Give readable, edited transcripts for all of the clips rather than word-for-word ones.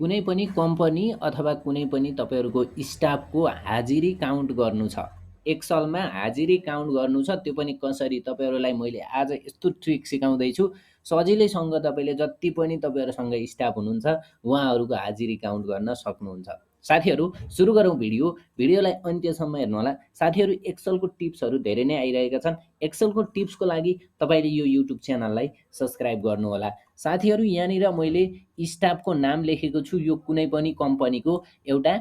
कुनै पनि कम्पनी अथवा कुनै पनि तपाईँहरूको स्टाफको हाजिरी काउन्ट गर्नु छ, एक्सलमा हाजिरी काउन्ट गर्नु छ, त्यो पनि कसरी तपाईँहरूलाई मैले आज यस्तो ट्रिक सिकाउँदैछु। सजिलैसँग तपाईँले जति पनि तपाईँहरूसँग स्टाफ हुनुहुन्छ उहाँहरूको हाजिरी काउन्ट गर्न सक्नुहुन्छ। साथीहरू सुरु गरौँ भिडियोलाई अन्त्यसम्म हेर्नुहोला। साथीहरू एक्सलको टिप्सहरू धेरै नै आइरहेका छन्। एक्सलको टिप्सको लागि तपाईँले यो युट्युब च्यानललाई सब्सक्राइब गर्नुहोला। साथीहरू यहाँनिर मैले स्टाफको नाम लेखेको छु। यो कुनै पनि कम्पनीको एउटा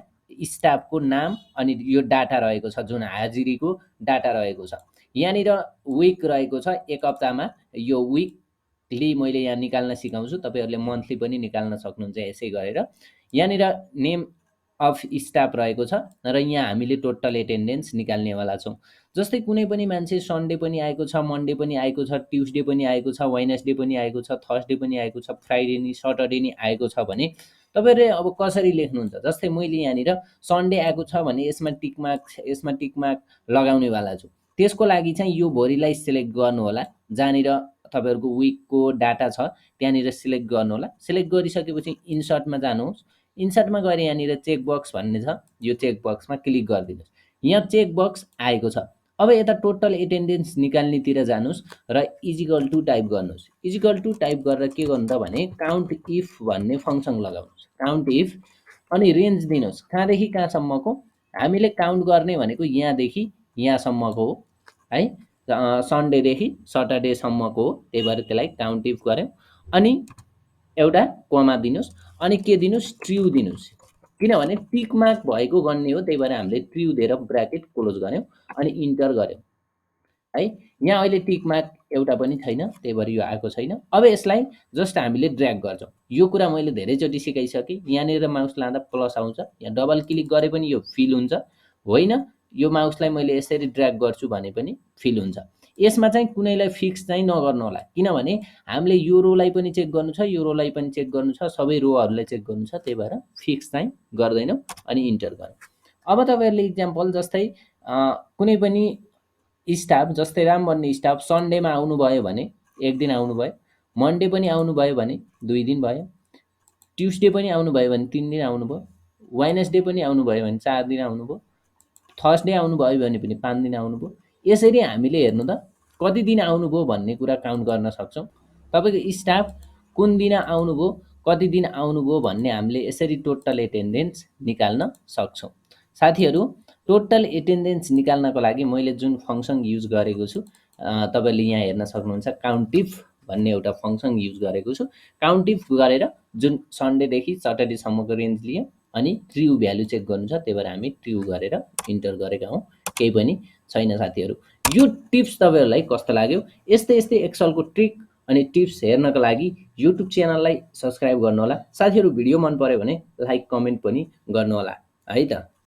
स्टाफको नाम अनि यो डाटा रहेको छ, जुन हाजिरीको डाटा रहेको छ। यहाँनिर विक रहेको छ, एक हप्तामा यो विकली मैले यहाँ निकाल्न सिकाउँछु। तपाईँहरूले मन्थली पनि निकाल्न सक्नुहुन्छ यसै गरेर। यहाँनिर नेम अफ स्टाफ रहेको छ र यहाँ हामीले टोटल एटेन्डेन्स निकाल्नेवाला छौँ। जस्तै कुनै पनि मान्छे सन्डे पनि आएको छ, मन्डे पनि आएको छ, ट्युसडे पनि आएको छ, वेडनेसडे पनि आएको छ, थर्सडे पनि आएको छ, फ्राइडे नि सटरडे नि आएको छ भने तपाईँहरूले अब कसरी लेख्नुहुन्छ? जस्तै मैले यहाँनिर सन्डे आएको छ भने यसमा टिक मार्क लगाउनेवाला छु। त्यसको लागि चाहिँ यो भोरिलाई सिलेक्ट गर्नुहोला। जहाँनिर तपाईँहरूको विकको डाटा छ त्यहाँनिर सिलेक्ट गर्नुहोला। सिलेक्ट गरिसकेपछि इन्सर्टमा जानुहोस्। इन्सर्टमा गएर यहाँनिर चेक बक्स भन्ने छ, यो चेक बक्समा क्लिक गरिदिनुहोस्। यहाँ चेक बक्स आएको छ। अब यता टोटल एटेन्डेन्स निकाल्नेतिर जानुहोस् र इजिकल टु टाइप गर्नुहोस्। इजिकल टु टाइप गरेर के गर्नु त भने काउन्ट इफ भन्ने फङ्सन लगाउनुहोस्। काउन्ट इफ अनि रेन्ज दिनुहोस्, कहाँदेखि कहाँसम्मको। हामीले काउन्ट गर्ने भनेको यहाँदेखि यहाँसम्मको हो है, सन्डेदेखि सटरडेसम्मको हो। त्यही भएर त्यसलाई काउन्ट इफ गऱ्यौँ। अनि एउटा कमा दिनुहोस् अनि के दिनुहोस्, ट्रु दिनुहोस्। किनभने टिक मार्क भएको गन्ने हो, त्यही भएर हामीले ट्रु दिएर ब्राकेट क्लोज गऱ्यौँ अनि इन्टर गऱ्यौँ है। यहाँ अहिले टिक मार्क एउटा पनि छैन, त्यही भएर यो आएको छैन। अब यसलाई जस्ट हामीले ड्र्याग गर्छौँ। यो कुरा मैले धेरैचोटि सिकाइसकेँ। यहाँनिर माउस लाँदा प्लस आउँछ, यहाँ डबल क्लिक गरे पनि यो फिल हुन्छ, होइन यो माउसलाई मैले यसरी ड्र्याग गर्छु भने पनि फिल हुन्छ। यसमा चाहिँ कुनैलाई फिक्स चाहिँ नगर्नु होला, किनभने हामीले यो रोलाई पनि चेक गर्नु छ, यो रोलाई पनि चेक गर्नु छ, सबै रोहरूलाई चेक गर्नु छ। त्यही भएर फिक्स चाहिँ गर्दैनौँ अनि इन्टर गरौँ। अब तपाईँहरूले इक्जाम्पल जस्तै कुनै पनि स्टाफ, जस्तै राम भन्ने स्टाफ सन्डेमा आउनुभयो भने एक दिन आउनुभयो, मन्डे पनि आउनुभयो भने 2 दिन भयो, ट्युसडे पनि आउनुभयो भने 3 दिन आउनुभयो, वेडनेसडे पनि आउनुभयो भने 4 दिन आउनुभयो, थर्सडे आउनुभयो भने पनि 5 दिन आउनुभयो। यसरी हामीले हेर्नु त कति दिन आउनुभयो भन्ने कुरा काउन्ट गर्न सक्छौँ। तपाईँको स्टाफ कुन दिन आउनुभयो, कति दिन आउनुभयो भन्ने हामीले यसरी टोटल एटेन्डेन्स निकाल्न सक्छौँ। साथीहरू टोटल एटेन्डेन्स निकाल्नको लागि मैले जुन फङ्सन युज गरेको छु तपाईँले यहाँ हेर्न सक्नुहुन्छ। काउन्ट इफ भन्ने एउटा फङ्सन युज गरेको छु। काउन्ट इफ गरेर जुन सन्डेदेखि सटरडेसम्मको रेन्ज लियो अनि ट्रु भ्यालु चेक गर्नु छ, त्यही भएर हामी ट्रु गरेर इन्टर गरेका हौँ। केही पनि छैन साथीहरू। यो टिप्स तपाईँहरूलाई कस्तो लाग्यो? यस्तै यस्तै एक्सलको ट्रिक अनि टिप्स हेर्नको लागि युट्युब च्यानललाई सब्सक्राइब गर्नुहोला। साथीहरू भिडियो मन पर्यो भने लाइक कमेन्ट पनि गर्नुहोला है त।